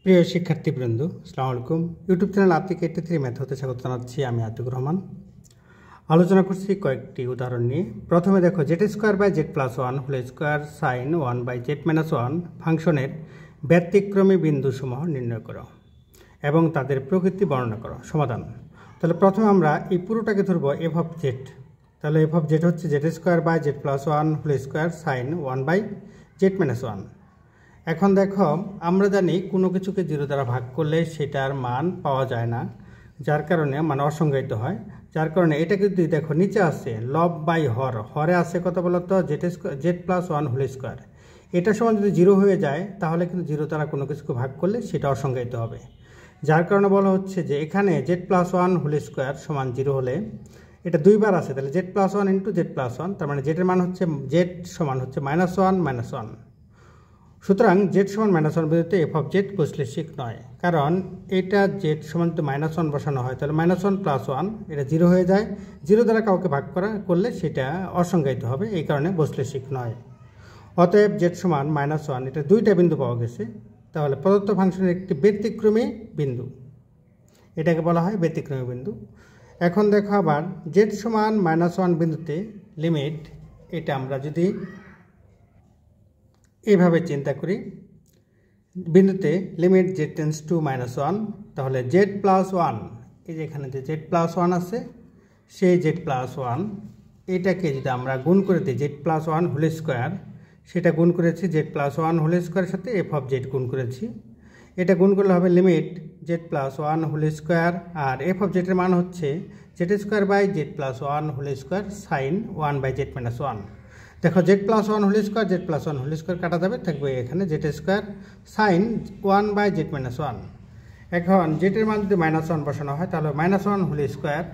প্রিয় শিক্ষার্থীবৃন্দ, আসসালামু আলাইকুম। ইউটিউব চ্যানেল আতিক 83 ম্যাথ হতে স্বাগত জানাচ্ছি। আমি আতিকুর রহমান। আলোচনা করছি কয়েকটি উদাহরণ নিয়ে। প্রথমে দেখো, z² / z+1 whole square sine 1/z-1 ফাংশনের ব্যতিক্রমী বিন্দুসমূহ নির্ণয় করো এবং তাদের প্রকৃতি বর্ণনা করো। সমাধান। তাহলে প্রথমে আমরা এই পুরোটাকে ধরবো f অফ z। তাহলে f অফ z হচ্ছে z² / z+1 whole square sine 1/z-1। এখন দেখো, আমরা জানি কোনো কিছুকে 0 দ্বারা ভাগ করলে সেটার মান পাওয়া যায় না, যার কারণে মানে অসংজ্ঞায়িত হয়। যার কারণে এটাকে যদি দেখো, নিচে আছে লব বাই হর, হরে আছে কত বলতো, z+1 হোল স্কোয়ার। এটা সমান যদি 0 হয়ে যায় তাহলে কিন্তু 0 দ্বারা কোনো কিছুকে ভাগ করলে সেটা অসংজ্ঞায়িত হবে। যার কারণে বলা হচ্ছে যে এখানে z+1 হোল স্কোয়ার সমান 0 হলে এটা দুইবার আছে, তাহলে z+1 ইন্টু z+1, তার মানে জেটের মান হচ্ছে z সমান হচ্ছে -1 -1। সুতরাং z সমান -1 বিন্দুতে f অফ z বৈশ্লেষিক নয়, কারণ এটা z সমান যদি -1 বসানো হয় তাহলে -1 + 1 এটা 0 হয়ে যায়। 0 দ্বারা কাউকে ভাগ করলে সেটা অসংজ্ঞায়িত হবে, এই কারণে বৈশ্লেষিক নয়। অতএব z সমান -1, এটা দুইটা বিন্দু পাওয়া গেছে। তাহলে প্রদত্ত ফাংশনের একটি ব্যতিক্রমী বিন্দু, এটাকে বলা হয় ব্যতিক্রমী বিন্দু। এখন দেখো আবার z সমান -1 বিন্দুতে লিমিট, এটা আমরা যদি এইভাবে চিন্তা করি, বিন্দুতে লিমিট z টেন্ডস টু -1, তাহলে z+1, এই যে এখানে যে z+1 আছে সেই z+1 এটাকে যদি আমরা গুণ করে দিই z+1 হোল স্কোয়ার, সেটা গুণ করেছি z+1 হোল স্কোয়ারের সাথে f অফ z গুণ করেছি। এটা গুণ করলে হবে লিমিট z+1 হোল স্কোয়ার, আর f অফ z এর মান হচ্ছে z²/z+1 whole square sine 1/z-1। দেখো, z+1 whole square z+1 whole square কাটা যাবে, থাকবে এখানে z² সাইন 1/z-1। এখন জেটের মান যদি -1 বসানো হয় তাহলে -1 হোল স্কোয়ার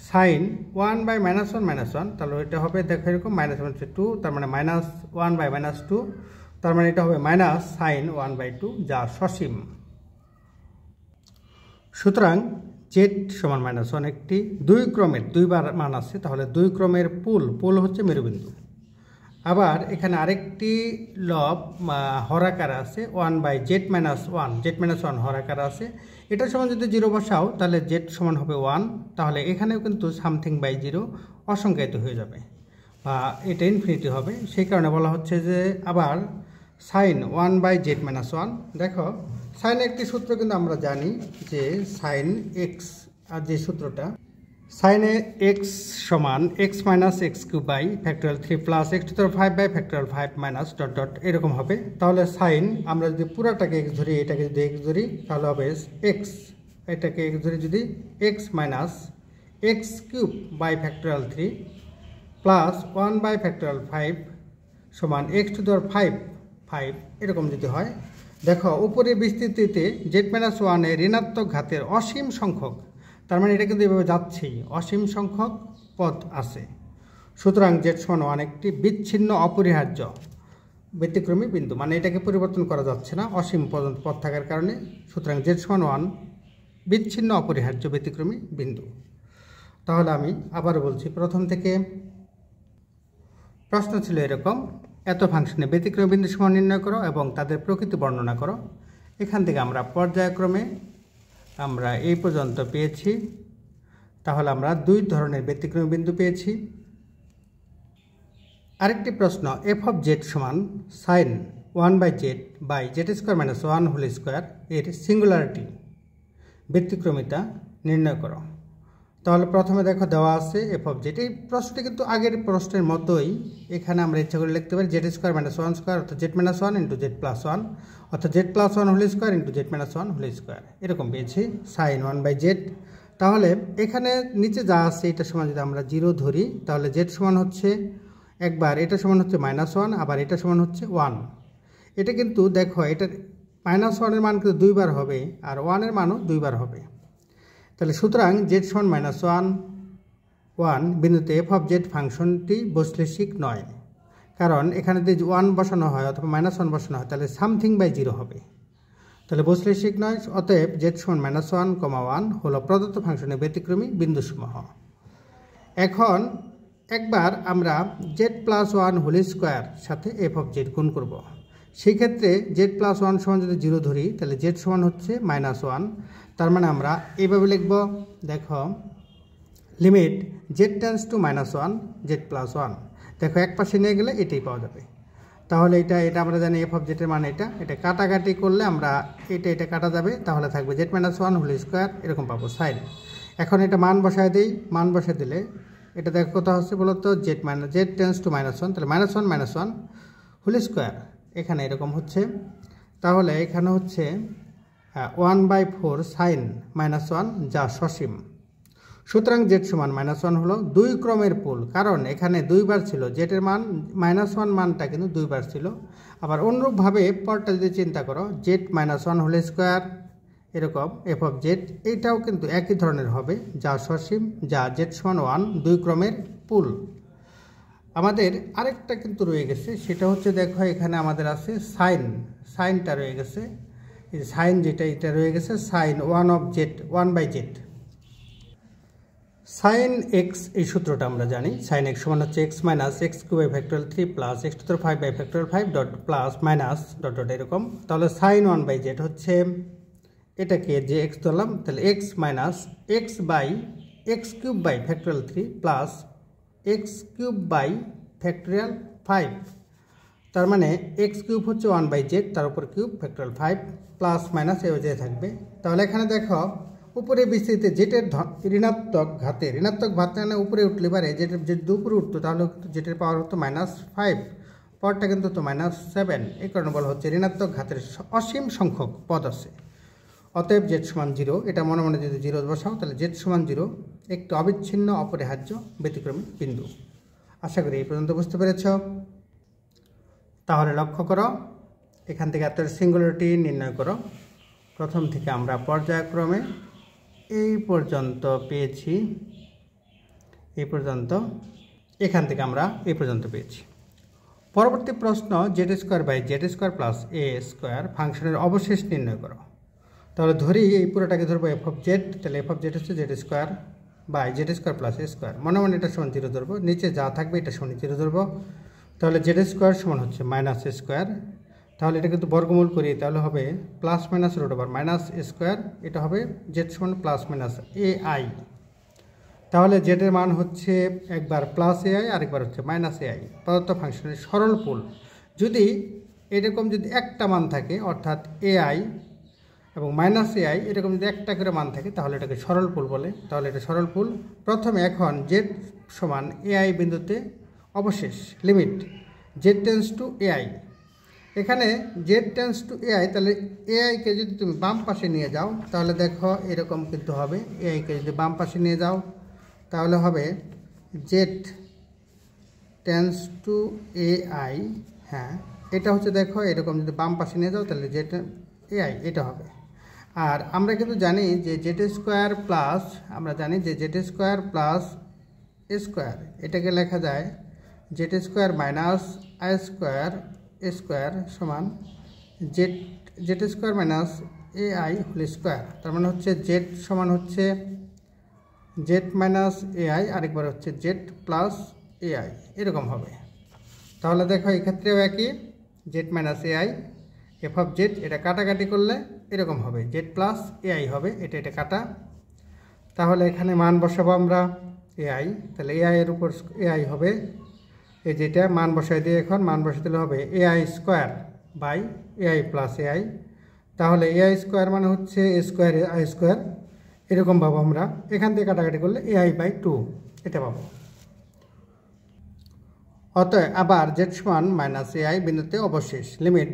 সাইন 1/-1 তাহলে এটা হবে, দেখো এরকম -2, তার মানে -1/-2, তার মানে এটা হবে মাইনাস সাইন 1/2, যা সসীম। সুতরাং z সমান -1 একটি দুইবার মান আছে, তাহলে 2 ক্রমের পুল হচ্ছে মেরুবিন্দু। আবার এখানে আরেকটি লব হরাকার আছে 1/z-1, z-1 হরাকার আছে। এটার সমান যদি 0 বসাও তাহলে z সমান হবে 1, তাহলে এখানেও কিন্তু সামথিং বাই 0 অসংজ্ঞায়িত হয়ে যাবে বা এটা ইনফিনিটি হবে। সেই কারণে বলা হচ্ছে যে আবার সাইন 1/z-1। দেখো, সাইনের একটি সূত্র কিন্তু আমরা জানি যে সাইন এক্স, আর যে সূত্রটা সাইনে x সমান x - x³ / 3 + x⁵/5 - এরকম হবে। তাহলে সাইন আমরা যদি পুরাটাকে x ধরি, এটাকে যদি x ধরি তাহলে হবে x, এটাকে x ধরি যদি x - x³ / 3 + 1/5 সমান x⁵5 এরকম যদি হয়। দেখো, উপরে বিস্তৃতিতে z-1 এর ঋণাত্মক ঘাতের অসীম সংখ্যক, তার মানে এটা কিন্তু এভাবে যাচ্ছেই, অসীম সংখ্যক পদ আছে। সুতরাং z সমান 1 একটি বিচ্ছিন্ন অপরিহার্য ব্যতিক্রমী বিন্দু, মানে এটাকে পরিবর্তন করা যাচ্ছে না অসীম পদ থাকার কারণে। সুতরাং z সমান 1 বিচ্ছিন্ন অপরিহার্য ব্যতিক্রমী বিন্দু। তাহলে আমি আবার বলছি, প্রথম থেকে প্রশ্ন ছিল এরকম, এত ফাংশনে ব্যতিক্রমী বিন্দু সমান নির্ণয় করো এবং তাদের প্রকৃতি বর্ণনা করো। এখান থেকে আমরা পর্যায়ক্রমে আমরা এই পর্যন্ত পেয়েছি। তাহলে আমরা 2 ধরনের ব্যতিক্রমী বিন্দু পেয়েছি। আরেকটি প্রশ্ন, f অফ z সমান সাইন 1/z/z² - 1 হোল স্কোয়ার এর সিঙ্গুলারিটি ব্যতিক্রমিতা নির্ণয় করো। তাহলে প্রথমে দেখো দেওয়া আছে f অফ z। এই প্রশ্নটি কিন্তু আগের প্রশ্নের মতোই, এখানে আমরা ইচ্ছা করে লিখতে পারি z² - 1 স্কোয়ার অর্থাৎ z-1 ইন্টু z+1 অর্থাৎ z+1 whole square into z-1 whole square, এরকম পেয়েছি সাইন 1/z। তাহলে এখানে নিচে যা আছে এটা সমান যদি আমরা 0 ধরি তাহলে z সমান হচ্ছে একবার, এটা সমান হচ্ছে -1, আবার এটা সমান হচ্ছে 1। এটা কিন্তু দেখো, এটার -1 এর মান কিন্তু 2 বার হবে আর 1 এর মানও 2 বার হবে। তাহলে সুতরাং z সমান -1 বিন্দুতে f অফ z ফাংশনটি বৈশ্লেষিক নয়, কারণ এখানে যদি 1 বসানো হয় অথবা -1 বসানো হয় তাহলে সামথিং বাই 0 হবে, তাহলে বৈশ্লেষিক নয়। অতএব z সমান -1, 1 হলো প্রদত্ত ফাংশনের ব্যতিক্রমী বিন্দুসমূহ। এখন একবার আমরা z+1 হোল স্কোয়ার সাথে f অফ z গুণ করব। সেই ক্ষেত্রে জেড প্লাস ওয়ান সমান যদি 0 ধরি তাহলে জেড সমান হচ্ছে -1। তার মানে আমরা এইভাবে লিখব, দেখো limit z tends two -1 Z plus 1। দেখো এক পাশে নিয়ে গেলে এটাই পাওয়া যাবে। তাহলে এটা আমরা জানি এফ অফ জেডের মান এটা কাটাকাটি করলে আমরা এটা কাটা যাবে, তাহলে থাকবে জেড -1 হোল স্কোয়ার, এরকম পাবো সাইন। এখন এটা মান বসায় দিই, মান বসায় দিলে এটা দেখো কত হচ্ছে বলো তো, জেড টেন্স টু -1, তাহলে -1 হোল স্কোয়ার এখানে এরকম হচ্ছে। তাহলে এখানে হচ্ছে 1/4 সাইন -1 যা সসীম। সুতরাং জেড সমান -1 হলো 2 ক্রমের পুল, কারণ এখানে 2 বার ছিল জেডের মান, -1 মানটা কিন্তু 2 বার ছিল। আবার অনুরূপভাবে পরটা যদি চিন্তা করো, জেড -1 হোল স্কোয়ার এরকম এফ অফ জেড, এইটাও কিন্তু একই ধরনের হবে যা সসীম, যা জেড সমান 1 2 ক্রমের পুল। আমাদের আরেকটা কিন্তু রয়ে গেছে, সেটা হচ্ছে দেখো এখানে আমাদের আছে সাইনটা রয়ে গেছে, সাইন যেটা এটা রয়ে গেছে সাইন 1/z। সাইন এক্স এই সূত্রটা আমরা জানি, সাইন এক্স সমান হচ্ছে x minus x cube by factorial 3 plus x to the power 5 by factorial 5 dot plus minus dot এরকম। তাহলে সাইন 1/z হচ্ছে এটাকে যে x ধরলাম, তাহলে x minus x by x cube by factorial 3 plus x cube by factorial 5। তার মানে x cube হচ্ছে 1/z, তার উপর কিউব ফ্যাক্টরিয়াল 5 প্লাস মাইনাস এই যে থাকবে। তাহলে এখানে দেখো উপরে বিস্তৃতি জেটের ঋণাত্মক ঘাতে না উপরে উঠলে পারে, যেটা যদি উপরে উঠতো তাহলে জেটের পাওয়ার হতো -5, পরটা কিন্তু তো -7। এই কারণে বলা হচ্ছে ঋণাত্মক ঘাতের অসীম সংখ্যক পদ আছে। অতএব জেড সমান 0, এটা মনে মনে যদি 0 বসাও তাহলে জেড সমান 0 একটি অবিচ্ছিন্ন অপরিহার্য ব্যতিক্রমী বিন্দু। আশা করি এই পর্যন্ত বুঝতে পেরেছ। তাহলে লক্ষ্য করো, এখান থেকে এত সিঙ্গুলারিটি নির্ণয় করো। প্রথম থেকে আমরা পর্যায়ক্রমে এই পর্যন্ত পেয়েছি, এই পর্যন্ত, এখান থেকে আমরা এই পর্যন্ত পেয়েছি। পরবর্তী প্রশ্ন, z square by z square plus a square ফাংশনের অবশেষ নির্ণয় করো। তাহলে ধরি এই পুরোটাকে ধরবো এফ অফ জেড, তাহলে এফ অফ জেড হচ্ছে z square by z square plus a square, মনে মনে এটা সমান 0 ধরবো, নিচে যা থাকবে এটা সমান 0 ধরবো। তাহলে জেড স্কোয়ার সমান হচ্ছে মাইনাস এ স্কোয়ার, তাহলে এটা কিন্তু বর্গমূল করি, তাহলে হবে plus minus root over minus square, এটা হবে জেড সমান প্লাস মাইনাস এ আই। তাহলে জেডের মান হচ্ছে একবার প্লাস এ আই, আরেকবার হচ্ছে মাইনাস এ আই, প্রদত্ত ফাংশনের সরল পুল। যদি এরকম যদি একটা মান থাকে, অর্থাৎ এ আই এবং মাইনাস এ আই এরকম যদি একটা করে মান থাকে, তাহলে এটাকে সরল পুল বলে। তাহলে এটা সরল পুল। প্রথমে এখন জেড সমান এ আই বিন্দুতে অবশেষ limit z tends to a i. এখানে z tends to a i, তাহলে এ আইকে যদি তুমি বাম পাশে নিয়ে যাও তাহলে দেখো এরকম কিন্তু হবে। এ আইকে যদি বাম পাশে নিয়ে যাও তাহলে হবে Z tends to a I, হ্যাঁ এটা হচ্ছে দেখো এরকম যদি বাম পাশে নিয়ে যাও তাহলে জেড এ আই এটা হবে। আর আমরা কিন্তু জানি যে জেড স্কোয়ার প্লাস, আমরা জানি যে z square plus a square, এটাকে লেখা যায় z square minus i square a square সমান z square minus a i whole square. তার মানে হচ্ছে জেড সমান হচ্ছে জেড মাইনাস এ আই, আরেকবার হচ্ছে জেড প্লাস এ আই, এরকম হবে। তাহলে দেখো এক্ষেত্রেও একই, Z minus a I f of Z, এটা কাটাকাটি করলে এরকম হবে জেড প্লাস এ আই হবে, এটা কাটা। তাহলে এখানে মান বসাবো আমরা এ আই, তাহলে এ আই এর উপর এ আই হবে, এই যেটা মান বসাই দিয়ে এখন মান বসাই দিলে হবে a i square by a i plus a i. তাহলে এ আই স্কোয়ার মানে হচ্ছে এ স্কোয়ার আই স্কোয়ার, এরকম পাবো আমরা। এখান থেকে কাটাকাটি করলে এ আই বাই 2 এটা পাবো। অতএব আবার জেড সমান মাইনাস এ আই বিন্দুতে অবশেষ limit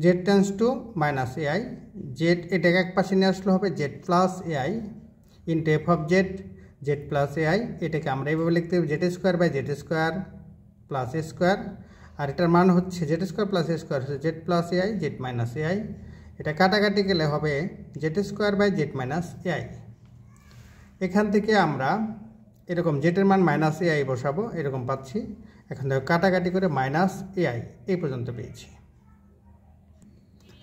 z tends to minus a i, z এটাকে এক পাশে নিয়ে আসলে হবে z plus a i into f of z plus a i. এটাকে আমরা এইভাবে লিখতে হবে z square by z square plus a square, আর এটার মান হচ্ছে z square plus a square হচ্ছে z plus a i z minus a i. এটা কাটাকাটি গেলে হবে z square by z minus a I. এখান থেকে আমরা এরকম জেডের মান মাইনাস এ আই বসাবো, এরকম পাচ্ছি। এখন দেখো কাটাকাটি করে মাইনাস এ আই এই পর্যন্ত পেয়েছি।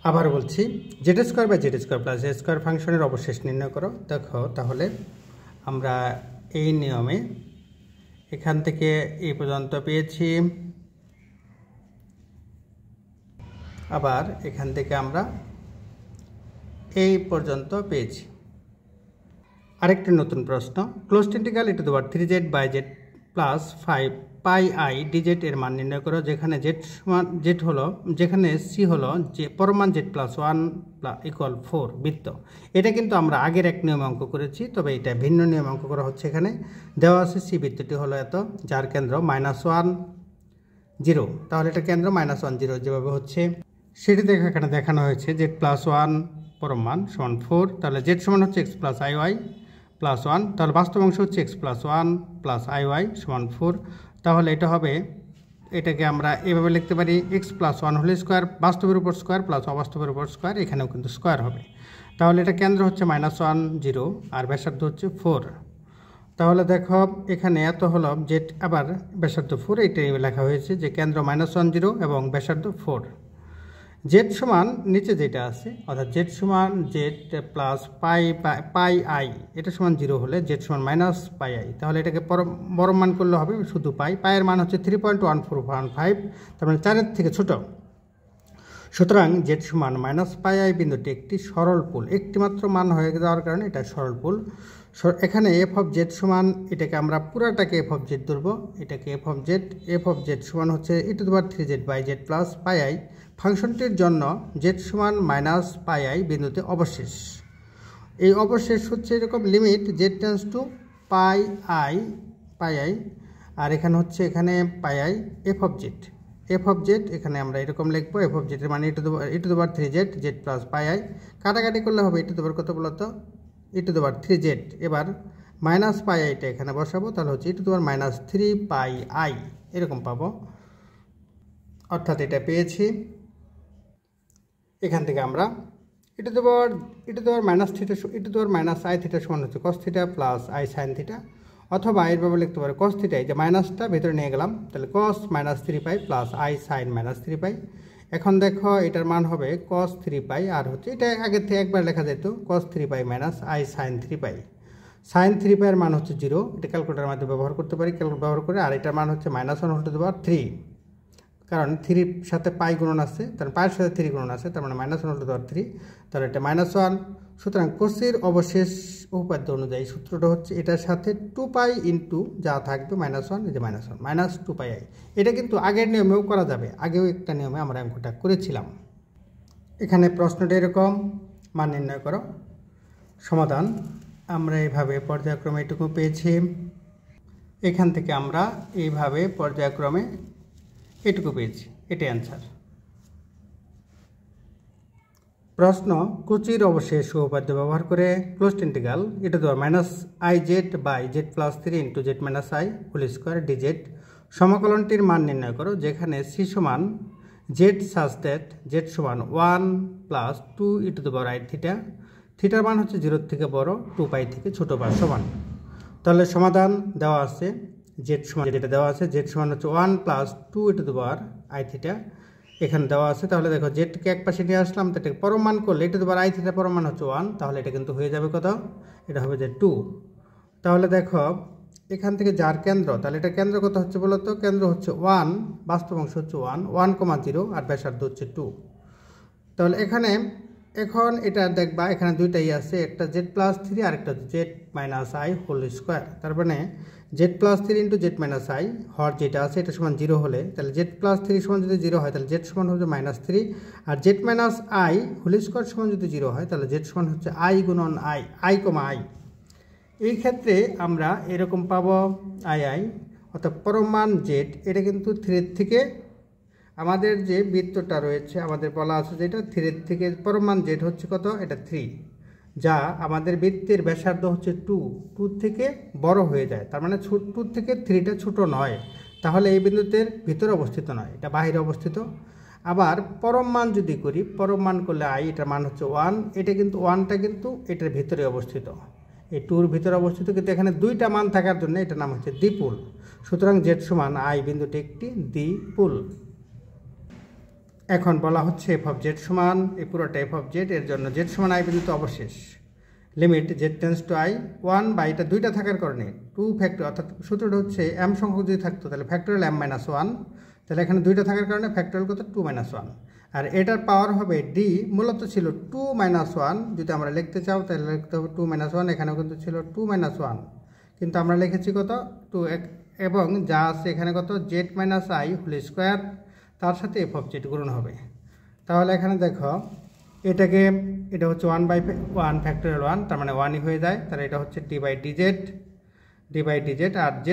আবার বলছি, z square by z square plus a square ফাংশনের অবশেষ নির্ণয় করো। দেখো তাহলে আমরা এই নিয়মে এখান থেকে এই পর্যন্ত পেয়েছি। আবার এখান থেকে আমরা এই পর্যন্ত পেয়েছি। আরেকটি নতুন প্রশ্ন, closed integral e to the power 3z by z plus 5 pi i dz এর মান নির্ণয় করো, যেখানে যেখানে c হলো যে পরমান z প্লাস 1 ইকুয়াল 4 বৃত্ত। এটা কিন্তু আমরা আগের এক নিয়মে অঙ্ক করেছি, তবে এটা ভিন্ন নিয়মে অঙ্ক করা হচ্ছে। এখানে দেওয়া আছে c বৃত্তটি হলো এত, যার কেন্দ্র -1 0। তাহলে এটা কেন্দ্র -1 0 যেভাবে হচ্ছে সেটি এখানে দেখানো হয়েছে। z প্লাস 1 পরমান সমান 4, তাহলে z সমান হচ্ছে x প্লাস iy প্লাস 1, তাহলে বাস্তব অংশ হচ্ছে x প্লাস 1 প্লাস iy সমান 4। তাহলে এটা হবে, এটাকে আমরা এভাবে লিখতে পারি x প্লাস 1 হোল স্কোয়ার, বাস্তবের উপর স্কোয়ার প্লাস অবাস্তবের উপর স্কোয়ার, এখানেও কিন্তু স্কোয়ার হবে। তাহলে এটা কেন্দ্র হচ্ছে -1 0 আর ব্যাসার্ধ হচ্ছে 4। তাহলে দেখো এখানে এত হলো জেড, আবার ব্যাসার্ধ 4, এইটাই লেখা হয়েছে যে কেন্দ্র -1 0 এবং ব্যাসার্ধ 4। জেড সমান নিচে যেটা আছে, অর্থাৎ জেড সমান জেড প্লাস পাই আই, এটা সমান 0 হলে জেড সমান মাইনাস পাই আই, তাহলে এটাকে বড় মান করলে হবে শুধু পাইয়ের মান হচ্ছে 3.1415, তার মানে 4-এর থেকে ছোট। সুতরাং জেড সমান পাই আই বিন্দুটি একটি সরল পুল, একটি মাত্র মান হয়ে যাওয়ার কারণে এটা সরল পুল। এখানে এফ অফ জেড সমান, এটাকে আমরা পুরাটাকে এফ অফ জেড ধরবো, এটাকে এফ অফ জেড সমান হচ্ছে e to the power 3z by z plus pi i. ফাংশনটির জন্য জেড সমান পাই আই বিন্দুতে অবশেষ। এই অবশেষ হচ্ছে এরকম limit z tends to pi i, আর এখানে হচ্ছে pi i f of z এখানে আমরা এরকম লিখবো, এফ অফ জেডের মানে e to the power 3z z plus pi i, কাটাকাটি করলে হবে e টু দি পাওয়ার কত বলতো, e to the power 3z। এবার পাই আইটা এখানে বসাবো, তাহলে হচ্ছে e to the power -3 pi i, এরকম পাবো। অর্থাৎ এটা পেয়েছি। এখান থেকে আমরা e to the power -θ e to the power -i θ সমান হচ্ছে cos θ প্লাস i sin θ, অথবা এইভাবে লিখতে পারি cos θ, এই যে মাইনাসটা ভেতরে নিয়ে গেলাম, তাহলে cos -3 pi plus i sin -3 পাই। এখন দেখো এটার মান হবে cos 3 পাই, আর হচ্ছে এটা আগের থেকে একবার লেখা যেত cos 3 pi minus i sin 3 pi. sin 3 পাইয়ের মান হচ্ছে 0, এটা ক্যালকুলেটারের মাধ্যমে ব্যবহার করতে পারি, ক্যালকুলেটর ব্যবহার করে। আর এটার মান হচ্ছে -1 হোল টু দি পাওয়ার 3, কারণ 3 সাথে পাই গুণন আছে, তার পাইয়ের সাথে 3 গুণন আছে, তার মানে -1 হোল টু দি পাওয়ার 3, তাহলে এটা -1। সুতরাং কোসের অবশেষ উপপাদ্য অনুযায়ী সূত্রটা হচ্ছে এটার সাথে 2 পাই ইন্টু যা থাকবে -1, এই যে -1 -2 পাই আই। এটা কিন্তু আগের নিয়মেও করা যাবে, আগেও একটা নিয়মে আমরা অঙ্কটা করেছিলাম। এখানে প্রশ্নটা এরকম, মান নির্ণয় করো। সমাধান আমরা এইভাবে পর্যায়ক্রমে এটুকু পেয়েছি, এখান থেকে আমরা এইভাবে পর্যায়ক্রমে এটুকু পেয়েছি, এটাই অ্যান্সার। প্রশ্ন, কুচির অবশেষ উপপাদ্য ব্যবহার করে closed integral e to the power -iz by z plus 3 into z minus i whole square dz সমাকলনটির মান নির্ণয় করো, যেখানে c সমান z সাচ দ্যাট z সমান 1 plus 2 e to the power i theta, থিটার মান হচ্ছে 0 থেকে বড়, 2 পাই থেকে ছোট বা সমান। তাহলে সমাধান দেওয়া আছে, z সমান যেটা দেওয়া আছে z সমান হচ্ছে 1 plus 2 e to the power i theta এখানে দেওয়া আছে। তাহলে দেখো জেডকে এক পাশে নিয়ে আসলাম, তো এটাকে পরমান করলে e to the power i theta পরমান হচ্ছে 1, তাহলে এটা কিন্তু হয়ে যাবে কত, এটা হবে যে 2। তাহলে দেখো এখান থেকে যার কেন্দ্র, তাহলে এটা কেন্দ্র কত হচ্ছে বলো তো, কেন্দ্র হচ্ছে 1, বাস্তব অংশ হচ্ছে 1,0 আর ব্যাসার্ধ হচ্ছে 2। তাহলে এখন এটা দেখবা এখানে দুইটাই আছে, একটা z প্লাস 3 আর একটা z minus i whole square. তার মানে z plus 3 into z minus i, হর যেটা আছে এটা সমান 0 হলে, তাহলে z প্লাস 3 সমান যদি 0 হয় তাহলে z সমান হচ্ছে -3, আর z minus i whole square সমান যদি 0 হয় তাহলে z সমান হচ্ছে i গুণন i, i। এই ক্ষেত্রে আমরা এরকম পাবো i, অর্থাৎ পরমান z, এটা কিন্তু 3 থেকে আমাদের যে বৃত্তটা রয়েছে আমাদের বলা আছে যেটা 3 থেকে পরমান z হচ্ছে কত, এটা 3, যা আমাদের বৃত্তের ব্যাসার্ধ হচ্ছে 2 থেকে বড় হয়ে যায়, তার মানে 2 থেকে 3টা ছোট নয়, তাহলে এই বিন্দুতে ভিতরে অবস্থিত নয়, এটা বাহিরে অবস্থিত। আবার পরম মান যদি করি, পরম মান করলে i, এটার মান হচ্ছে 1, এটা কিন্তু 1টা কিন্তু এটার ভিতরে অবস্থিত, এই 2-র ভিতরে অবস্থিত, কিন্তু এখানে দুইটা মান থাকার জন্য এটার নাম হচ্ছে দ্বিপুল। সুতরাং z সমান i বিন্দুটি একটি দ্বিপুল। এখন বলা হচ্ছে এফ অফ জেড সমান, এই পুরোটা এফ অফ জেড, এর জন্য জেড সমান i বিন্দুতে অবশেষ limit z tends to i 1 বা এটা দুইটা থাকার কারণে 2 ফ্যাক্টর, অর্থাৎ সূত্রটা হচ্ছে m সংখ্যক যদি থাকতো তাহলে ফ্যাক্টরিয়াল m-1, তাহলে এখানে দুইটা থাকার কারণে ফ্যাক্টরিয়াল কত 2 - 1, আর এটার পাওয়ার হবে ডি, মূলত ছিল 2 - 1, যদি আমরা লিখতে চাও তাহলে লিখতে হবে 2 - 1, এখানেও কিন্তু ছিল 2 - 1, কিন্তু আমরা লিখেছি কত 2, এবং যা আছে এখানে কত z - i হোল স্কোয়ার, তার সাথে এফ অফ জেড গুণন হবে। তাহলে এখানে দেখো এটা হচ্ছে 1/1 ফ্যাক্টোরিয়াল 1, তার মানে 1ই হয়ে যায়, তাহলে এটা হচ্ছে ডি বাই ডিজেড, আর z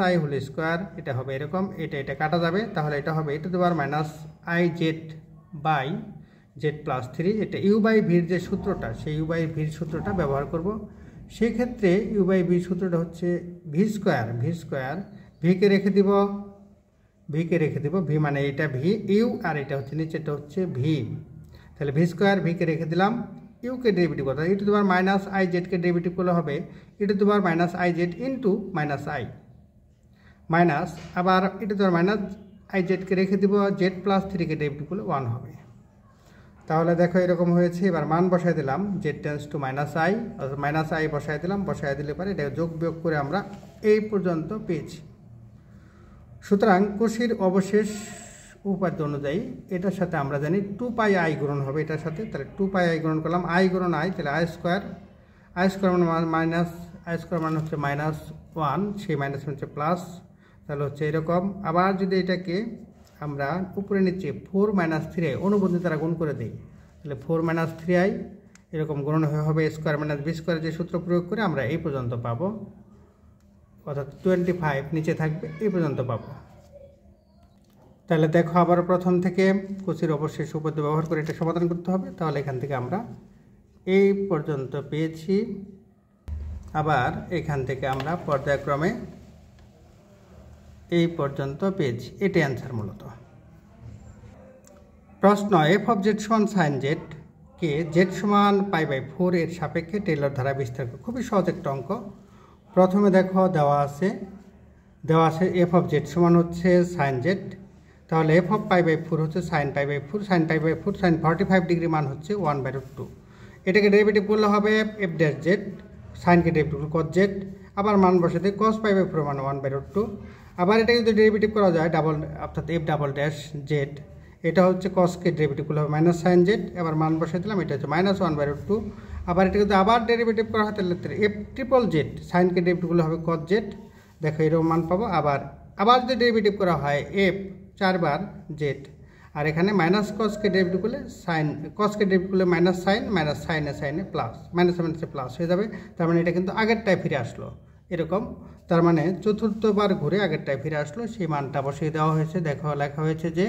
- i হোল স্কোয়ার এটা হবে এরকম, এটা কাটা যাবে, তাহলে এটা হবে e - i z by z+3। এটা ইউ বাই ভির যে সূত্রটা, সেই ইউ বাই ভির সূত্রটা ব্যবহার করব। সেই ক্ষেত্রে ইউ বাই ভির সূত্রটা হচ্ছে ভি স্কোয়ার, ভিকে রেখে দিব, ভি মানে এটা ভি ইউ, আর এটা হচ্ছে নিচেটা হচ্ছে ভি, তাহলে ভি স্কোয়ার, ভিকে রেখে দিলাম, ইউকে ডেরিভেটিভ করতে e - i z K derivative করলে হবে e - i z into -i, minus আবার e - i z কে রেখে দিব, z+3 কে ডেরিভেটিভ করলে 1 হবে। তাহলে দেখো এরকম হয়েছে। এবার মান বসাই দিলাম, z টেন্ডস টু -i, অর্থাৎ -i বসাই দিলাম, বসাই দিলে পরে এটা যোগ বিয়োগ করে আমরা এই পর্যন্ত পেয়েছি। সুতরাং কোশির অবশেষ উপপাদ্য অনুযায়ী এটার সাথে আমরা জানি 2πi গুণন হবে এটার সাথে, তাহলে 2πi গুণন করলাম, i গুণন i, তাহলে i স্কোয়ার মানে হচ্ছে -1, সেই মাইনাস হচ্ছে প্লাস, তাহলে হচ্ছে এরকম। আবার যদি এটাকে আমরা উপরে নিচে 4 - 3i অনুবন্ধী দ্বারা গুণ করে দিই, তাহলে 4 - 3i এরকম গুণন হবে স্কোয়ার মাইনাস বি স্কোয়ার, যে সূত্র প্রয়োগ করে আমরা এই পর্যন্ত পাবো, অর্থাৎ 25 নিচে থাকবে, এই পর্যন্ত পাবো। তাহলে দেখো আবার প্রথম থেকে কোশির অবশেষ উপপাদ্য ব্যবহার করে এটা সমাধান করতে হবে। তাহলে এখান থেকে আমরা এই পর্যন্ত পেয়েছি, আবার এখান থেকে আমরা পর্যায়ক্রমে এই পর্যন্ত পেয়েছি, এটাই অ্যান্সার মূলত। প্রশ্ন, এফ অফ জেড সমান সাইন জেড কে জেড সমান π/4 এর সাপেক্ষে টেইলর ধারা বিস্তার করে। খুবই সহজ একটা অঙ্ক। প্রথমে দেখো দেওয়া আছে এফ অফ জেড সমান হচ্ছে সাইন জেড, তাহলে এফ অফ π/4 হচ্ছে সাইন π/4, সাইন 45 ডিগ্রি মান হচ্ছে 1/2। এটাকে ডেরিভেটিভ করলে হবে এফ ড্যাশ জেড, সাইনকে ডেরিভেটিভ করলে কস জেড, আবার মান বসাতে কস π/4 মানে 1/2। আবার এটাকে যদি ডেরিভেটিভ করা যায় অর্থাৎ এফ ডাবল ড্যাশ জেড, এটা হচ্ছে কসকে ডেরিভেটিভ করলে হবে মাইনাস সাইন জেড, এবার মান বসাই দিলাম, এটা হচ্ছে -1/2। আবার এটাকে যদি আবার ডেরিভেটিভ করা হয় তাহলে এফ ট্রিপল জেড, সাইনকে ডেরিভেটিভ করলে হবে কস জেড, দেখো এরকম মান পাবো। আবার যদি ডেরিভেটিভ করা হয় এফ 4 বার জেড, আর এখানে মাইনাস কসকে ডেরিভেটিভ করলে কসকে ডেরিভেটিভ করলে মাইনাস সাইনে প্লাস, মাইনাসে প্লাস হয়ে যাবে। তার মানে এটা কিন্তু আগেরটায় ফিরে আসলো এরকম, তার মানে চতুর্থবার ঘুরে আগেরটায় ফিরে আসলো, সেই মানটা বসিয়ে দেওয়া হয়েছে। দেখো লেখা হয়েছে যে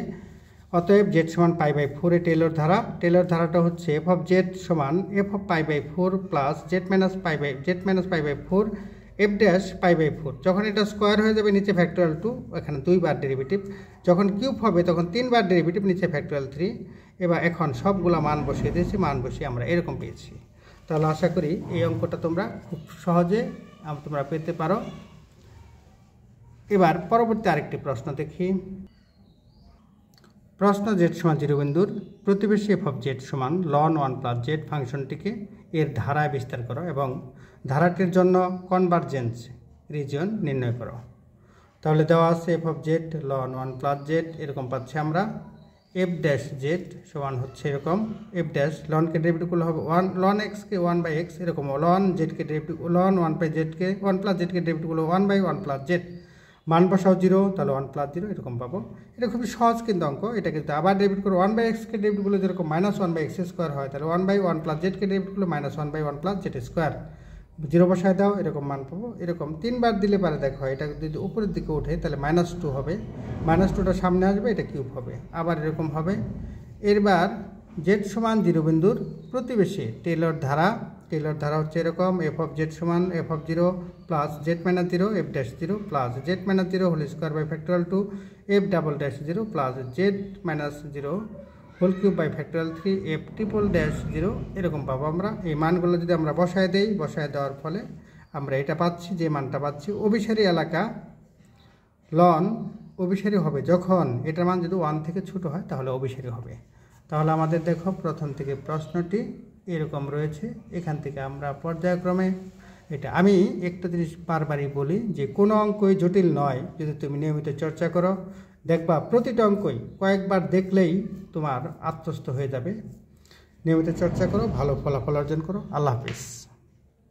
অতএব জেড সমান π/4 এ টেইলর ধারাটা হচ্ছে এফ অফ জেড সমান f of π/4 plus z minus π/4 f dash π/4। যখন এটা স্কোয়ার হয়ে যাবে নিচে ফ্যাক্টোরিয়াল 2, এখানে 2 বার ডেরিভেটিভ, যখন কিউব হবে তখন 3 বার ডেরিভেটিভ, নিচে ফ্যাক্টোরিয়াল 3। এবার এখন সবগুলা মান বসিয়ে দিয়েছি, মান বসিয়ে আমরা এরকম পেয়েছি। তাহলে আশা করি এই অঙ্কটা তোমরা খুব সহজে তোমরা পেতে পারো। এবার পরবর্তী আরেকটি প্রশ্ন দেখি। প্রশ্ন, জেড সমান 0 বিন্দুর প্রতিবেশী এফ অফ জেড সমান ln 1 প্লাস জেড ফাংশনটিকে এর ধারায় বিস্তার করো এবং ধারাটির জন্য কনভারজেন্স রিজিয়ন নির্ণয় করো। তাহলে দেওয়া আছে F of Z ln 1 plus Z, এরকম পাচ্ছি আমরা। এফ ড্যাশ জেড সমান হচ্ছে এরকম, এফ ড্যাশ লনকে ডেরিভেটিভ করলে হবে ln x কে 1/x, এরকম ln জেডকে ডেরিভেটিভ ln 1 প্লাস জেডকে ডেরিভেটিভ করলে 1/1 প্লাস জেড, মান বসাও 0, তাহলে 1 প্লাস 0 এরকম পাবো। এটা খুবই সহজ কিন্তু অঙ্ক। এটা কিন্তু আবার ডেরিভেটিভ করে 1/x কে ডেরিভেটিভ করলে যেরকম -1/x স্কোয়ার হয়, তাহলে 1/1 প্লাস জেডকে ডেরিভেটিভ করলে -1/1 প্লাস জেড স্কোয়ার, 0 বসায় দাও, এরকম মান পাবো। এরকম 3 বার দিলে পারে দেখো, এটা যদি উপরের দিকে ওঠে তাহলে -2 হবে, -2টা সামনে আসবে, এটা কিউব হবে, আবার এরকম হবে। এরবার জেড সমান 0 বিন্দুর প্রতিবেশী টেইলর ধারা হচ্ছে এরকম, এফ অফ জেড সমান f of 0 plus z minus 0 f dash 0 plus z minus 0 whole square by factorial 2 f double dash 0 plus z minus 0 whole cube by factorial 3 f triple dash 0, এরকম পাবো আমরা। এই মানগুলো যদি আমরা বসায় দেওয়ার ফলে আমরা এটা পাচ্ছি, যে মানটা পাচ্ছি অভিসারী এলাকা লন অভিসারী হবে যখন এটার মান যদি 1 থেকে ছোট হয় তাহলে অভিসারী হবে। তাহলে আমাদের দেখো প্রথম থেকে প্রশ্নটি এরকম রয়েছে। এখান থেকে আমরা পর্যায়ক্রমে এটা আমি একটা জিনিস বারবারই বলি যে কোনো অঙ্কই জটিল নয় যদি তুমি নিয়মিত চর্চা করো দেখবা প্রতিটা অঙ্কই কয়েকবার দেখলেই তোমার আত্মস্থ হয়ে যাবে। নিয়মিত চর্চা করো, ভালো ফলাফল অর্জন করো। আল্লাহ হাফিজ।